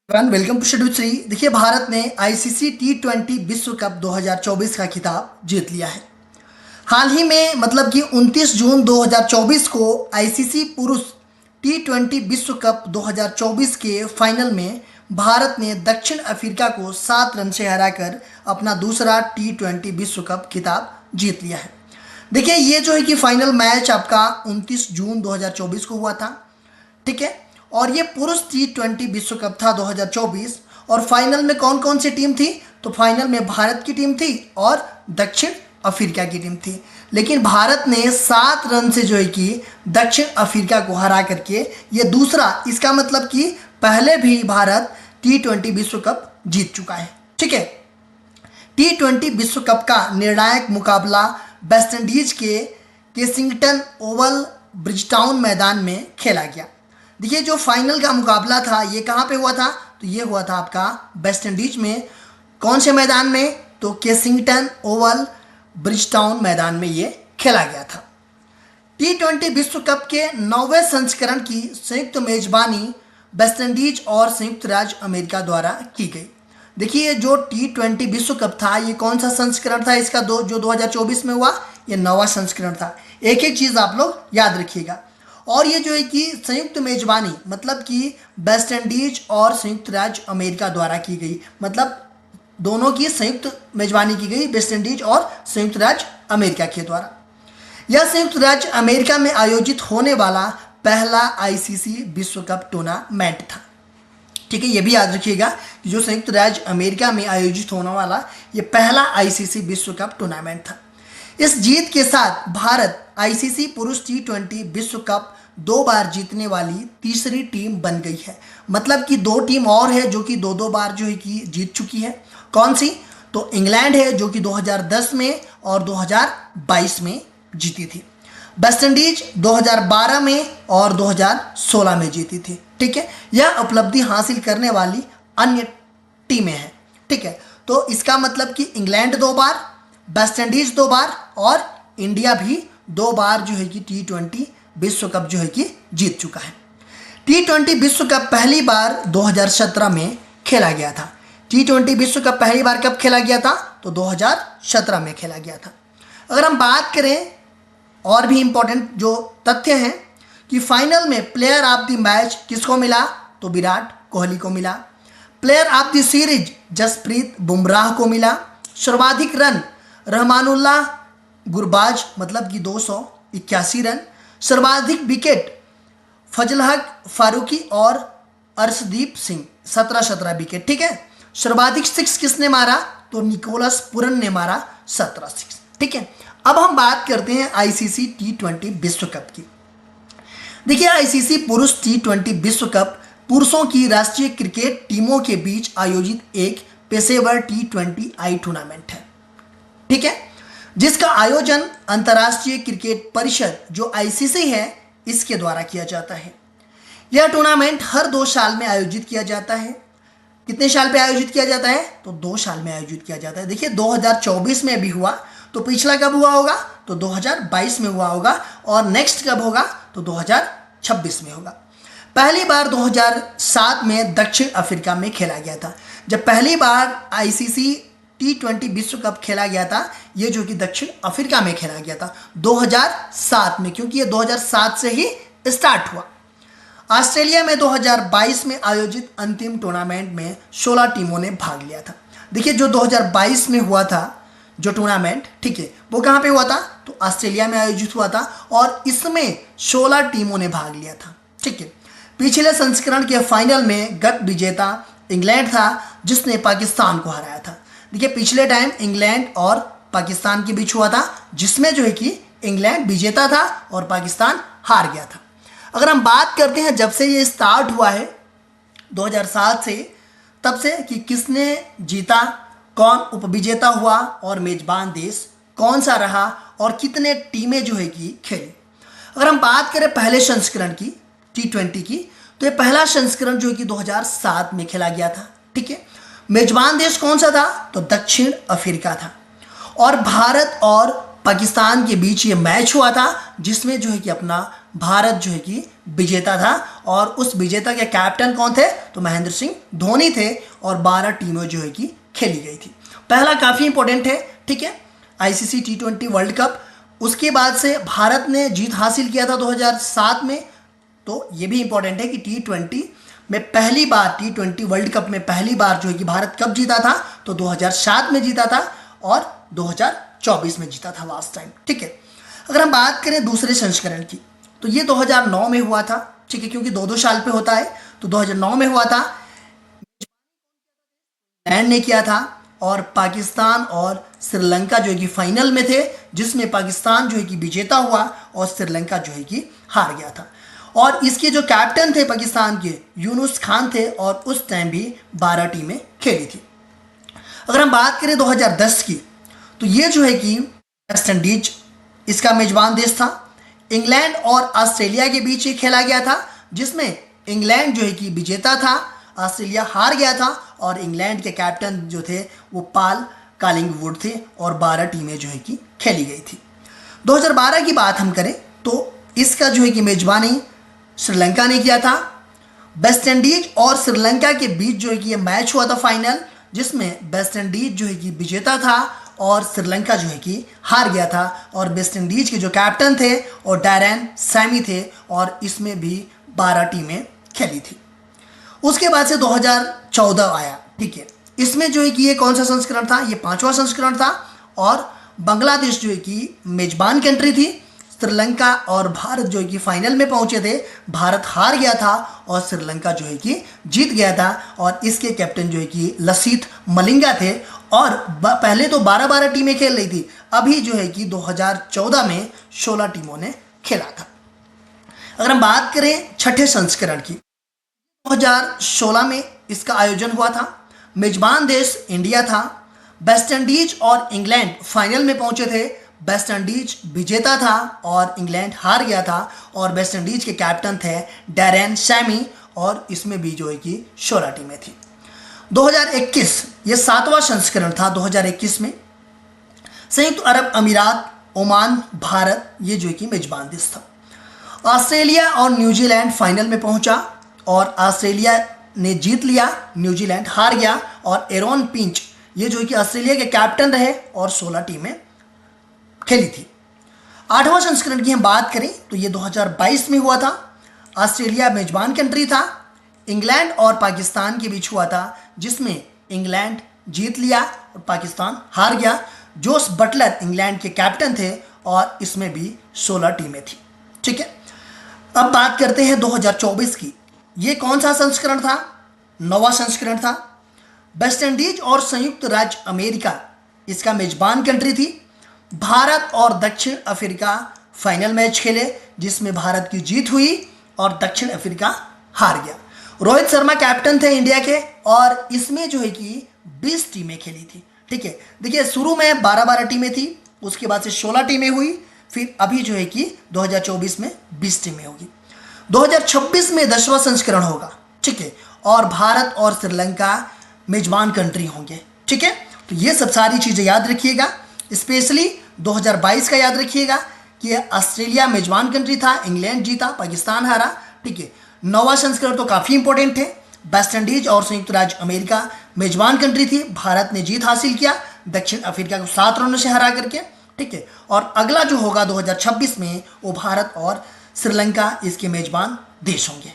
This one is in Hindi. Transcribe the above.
Welcome to schedule three. देखिए, भारत ने आईसीसी टी20 विश्व कप 2024 का खिताब जीत लिया है। हाल ही में मतलब कि 29 जून 2024 को आईसीसी पुरुष टी20 विश्व कप 2024 के फाइनल में भारत ने दक्षिण अफ्रीका को 7 रन से हराकर अपना दूसरा टी20 विश्व कप खिताब जीत लिया है। देखिए, ये जो है कि फाइनल मैच आपका 29 जून 2024 को हुआ था। ठीक है, और ये पुरुष टी20 विश्व कप था 2024। और फाइनल में कौन कौन सी टीम थी? तो फाइनल में भारत की टीम थी और दक्षिण अफ्रीका की टीम थी। लेकिन भारत ने 7 रन से जो है कि दक्षिण अफ्रीका को हरा करके ये दूसरा, इसका मतलब कि पहले भी भारत टी20 विश्व कप जीत चुका है। ठीक है, टी20 विश्व कप का निर्णायक मुकाबला वेस्टइंडीज के केसिंगटन ओवल ब्रिजटाउन मैदान में खेला गया। देखिए, जो फाइनल का मुकाबला था ये कहाँ पे हुआ था? तो ये हुआ था आपका वेस्टइंडीज में। कौन से मैदान में? तो केसिंगटन ओवल ब्रिजटाउन मैदान में ये खेला गया था। टी20 विश्व कप के 9वें संस्करण की संयुक्त मेजबानी वेस्टइंडीज और संयुक्त राज्य अमेरिका द्वारा की गई। देखिए, जो टी20 विश्व कप था ये कौन सा संस्करण था इसका? जो 2024 में हुआ, ये 9वां संस्करण था। एक एक चीज़ आप लोग याद रखिएगा। और ये जो है कि संयुक्त मेजबानी मतलब कि वेस्टइंडीज और संयुक्त राज्य अमेरिका द्वारा की गई, मतलब दोनों की संयुक्त मेजबानी की गई, वेस्टइंडीज और संयुक्त राज्य अमेरिका के द्वारा। यह संयुक्त राज्य अमेरिका में आयोजित होने वाला पहला आईसीसी विश्व कप टूर्नामेंट था। ठीक है, ये भी याद रखिएगा कि जो संयुक्त राज्य अमेरिका में आयोजित होने वाला ये पहला आईसीसी विश्व कप टूर्नामेंट था। इस जीत के साथ भारत आईसीसी पुरुष टी20 विश्व कप 2 बार जीतने वाली तीसरी टीम बन गई है। मतलब कि 2 टीम और है जो कि 2-2 बार जो है कि जीत चुकी है। कौन सी? तो इंग्लैंड है जो कि 2010 में और 2022 में जीती थी। वेस्टइंडीज 2012 में और 2016 में जीती थी। ठीक है, यह उपलब्धि हासिल करने वाली अन्य टीमें हैं। ठीक है, तो इसका मतलब कि इंग्लैंड 2 बार, वेस्टइंडीज 2 बार और इंडिया भी 2 बार जो है कि टी20 विश्व कप जो है कि जीत चुका है। टी20 विश्व कप पहली बार 2017 में खेला गया था। टी20 विश्व कप पहली बार कब खेला गया था? तो 2017 में खेला गया था। अगर हम बात करें और भी इंपॉर्टेंट जो तथ्य हैं कि फाइनल में प्लेयर ऑफ द मैच किसको मिला? तो विराट कोहली को मिला। Player of the series Jasprit Bumrah को मिला। सर्वाधिक रन रहमानुल्लाह गुरबाज मतलब कि 281 रन। सर्वाधिक विकेट फजल हक फारूकी और अर्शदीप सिंह 17 विकेट। ठीक है, सर्वाधिक सिक्स किसने मारा? तो निकोलस पुरन ने मारा 17 सिक्स। ठीक है, अब हम बात करते हैं आईसीसी टी20 विश्व कप की। देखिए, आईसीसी पुरुष टी20 विश्व कप पुरुषों की राष्ट्रीय क्रिकेट टीमों के बीच आयोजित एक पेशेवर टी20 टूर्नामेंट है। ठीक है, जिसका आयोजन अंतर्राष्ट्रीय क्रिकेट परिषद जो आईसीसी है इसके द्वारा किया जाता है। यह टूर्नामेंट हर 2 साल में आयोजित किया जाता है। कितने साल पे आयोजित किया जाता है? तो 2 साल में आयोजित किया जाता है। देखिए, 2024 में भी हुआ, तो पिछला कब हुआ होगा? तो 2022 में हुआ होगा। और नेक्स्ट कब होगा? तो 2026 में होगा। पहली बार 2007 में दक्षिण अफ्रीका में खेला गया था। जब पहली बार आईसीसी टी20 विश्व कप खेला गया था ये जो कि दक्षिण अफ्रीका में खेला गया था 2007 में, क्योंकि ये 2007 से ही स्टार्ट हुआ। ऑस्ट्रेलिया में 2022 में आयोजित अंतिम टूर्नामेंट में 16 टीमों ने भाग लिया था। देखिए, जो 2022 में हुआ था जो टूर्नामेंट, ठीक है, वो कहाँ पे हुआ था? तो ऑस्ट्रेलिया में आयोजित हुआ था और इसमें 16 टीमों ने भाग लिया था। ठीक है, पिछले संस्करण के फाइनल में गत विजेता इंग्लैंड था जिसने पाकिस्तान को हराया था। देखिए, पिछले टाइम इंग्लैंड और पाकिस्तान के बीच हुआ था जिसमें जो है कि इंग्लैंड विजेता था और पाकिस्तान हार गया था। अगर हम बात करते हैं जब से ये स्टार्ट हुआ है 2007 से, तब से कि किसने जीता, कौन उपविजेता हुआ और मेजबान देश कौन सा रहा और कितने टीमें जो है कि खेली। अगर हम बात करें पहले संस्करण की टी20 की, तो ये पहला संस्करण जो है कि 2007 में खेला गया था। ठीक है, मेजबान देश कौन सा था? तो दक्षिण अफ्रीका था। और भारत और पाकिस्तान के बीच ये मैच हुआ था जिसमें जो है कि अपना भारत जो है कि विजेता था और उस विजेता के कैप्टन कौन थे? तो महेंद्र सिंह धोनी थे और 12 टीमें जो है कि खेली गई थी। पहला काफ़ी इंपॉर्टेंट है, ठीक है, आईसीसी T20 वर्ल्ड कप। उसके बाद से भारत ने जीत हासिल किया था 2007 में, तो ये भी इंपॉर्टेंट है कि T20 में पहली बार, T20 वर्ल्ड कप में पहली बार जो है कि भारत कब जीता था? तो 2007 में जीता था और 2024 में जीता था लास्ट टाइम, ठीक है। अगर हम बात करें दूसरे संस्करण की, तो ये 2009 में हुआ था, ठीक है, क्योंकि 2-2 साल पे होता है, तो 2009 में हुआ था, इंग्लैंड ने किया था और पाकिस्तान और श्रीलंका जो है कि फाइनल में थे, जिसमें पाकिस्तान जो है कि विजेता हुआ और श्रीलंका जो है कि हार गया था। और इसके जो कैप्टन थे पाकिस्तान के, यूनुस खान थे और उस टाइम भी 12 टीमें खेली थी। अगर हम बात करें 2010 की, तो ये जो है कि वेस्ट इंडीज इसका मेजबान देश था। इंग्लैंड और ऑस्ट्रेलिया के बीच ये खेला गया था, जिसमें इंग्लैंड जो है कि विजेता था, ऑस्ट्रेलिया हार गया था और इंग्लैंड के कैप्टन जो थे वो पॉल कॉलिंगवुड थे और 12 टीमें जो है कि खेली गई थी। 2012 की बात हम करें तो इसका जो है कि मेजबानी श्रीलंका ने किया था। वेस्ट इंडीज और श्रीलंका के बीच जो है कि ये मैच हुआ था फाइनल, जिसमें वेस्ट इंडीज जो है कि विजेता था और श्रीलंका जो है कि हार गया था। और वेस्ट इंडीज के जो कैप्टन थे और डैरेन सैमी थे और इसमें भी 12 टीमें खेली थी। उसके बाद से 2014 आया, ठीक है, इसमें जो है कि ये कौन सा संस्करण था? ये 5वां संस्करण था और बांग्लादेश जो है कि मेजबान कंट्री थी। श्रीलंका और भारत जो है कि फाइनल में पहुंचे थे, भारत हार गया था और श्रीलंका जो है कि जीत गया था और इसके कैप्टन जो है कि लसिथ मलिंगा थे। और पहले तो 12-12 टीमें खेल रही थी, अभी जो है कि 2014 में 16 टीमों ने खेला था। अगर हम बात करें छठे संस्करण की, 2016 में इसका आयोजन हुआ था। मेजबान देश इंडिया था। वेस्ट इंडीज और इंग्लैंड फाइनल में पहुंचे थे। वेस्ट इंडीज विजेता था और इंग्लैंड हार गया था और वेस्ट इंडीज के कैप्टन थे डैरेन सैमी और इसमें भी जो है कि 16 टीमें थी। 2021 ये 7वां संस्करण था। 2021 में संयुक्त अरब अमीरात, ओमान, भारत ये जो है कि मेजबान देश था। ऑस्ट्रेलिया और न्यूजीलैंड फाइनल में पहुंचा और ऑस्ट्रेलिया ने जीत लिया, न्यूजीलैंड हार गया और एरोन पिंच ये जो है कि ऑस्ट्रेलिया के कैप्टन रहे और 16 टीमें खेली थी। 8वां संस्करण की हम बात करें तो ये 2022 में हुआ था। ऑस्ट्रेलिया मेजबान कंट्री था। इंग्लैंड और पाकिस्तान के बीच हुआ था, जिसमें इंग्लैंड जीत लिया और पाकिस्तान हार गया। जोस बटलर इंग्लैंड के कैप्टन थे और इसमें भी 16 टीमें थी, ठीक है। अब बात करते हैं 2024 की। ये कौन सा संस्करण था? 9वां संस्करण था। वेस्ट इंडीज और संयुक्त राज्य अमेरिका इसका मेजबान कंट्री थी। भारत और दक्षिण अफ्रीका फाइनल मैच खेले, जिसमें भारत की जीत हुई और दक्षिण अफ्रीका हार गया। रोहित शर्मा कैप्टन थे इंडिया के और इसमें जो है कि 20 टीमें खेली थी, ठीक है। देखिए शुरू में 12-12 टीमें थी, उसके बाद से 16 टीमें हुई, फिर अभी जो है कि 2024 में 20 टीमें होगी। 2026 में 10वां संस्करण होगा, ठीक है, और भारत और श्रीलंका मेजबान कंट्री होंगे, ठीक है। तो ये सब सारी चीज़ें याद रखिएगा। स्पेशली 2022 का याद रखिएगा कि ऑस्ट्रेलिया मेजबान कंट्री था, इंग्लैंड जीता, पाकिस्तान हारा, ठीक है। 9वां संस्करण तो काफ़ी इंपॉर्टेंट है। वेस्ट इंडीज और संयुक्त राज्य अमेरिका मेजबान कंट्री थी, भारत ने जीत हासिल किया दक्षिण अफ्रीका को 7 रनों से हरा करके, ठीक है। और अगला जो होगा 2026 में वो भारत और श्रीलंका इसके मेजबान देश होंगे।